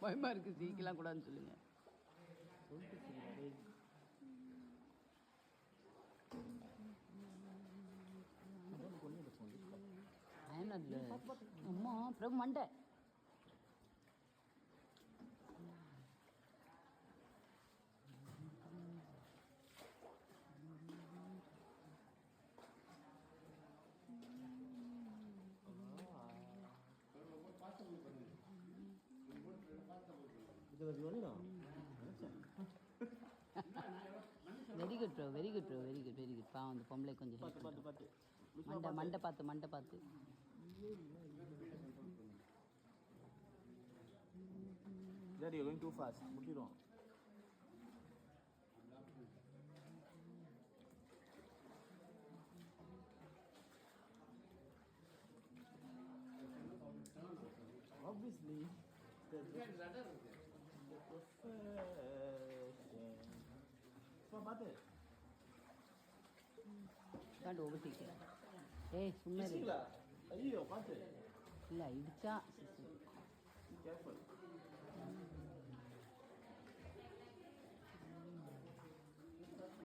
பயமாக இருக்குது சீக்கலாம் கூடாதுன்னு சொல்லுங்கள். என்னது அம்மா பிரபு மண்டை very good bro very good bro very good very good பாவம் அந்த பொம்பளை கொஞ்சம் மண்டை மண்டை பார்த்து மண்டை பார்த்து That you're going too fast. முட்டிரும். Obviously, the profession. So, பாத்து. காண்டு ஓவர்டேக். ஏய் சும்மா இரு. ஐயோ பாத்து. இல்ல இடிச்சா. Be careful.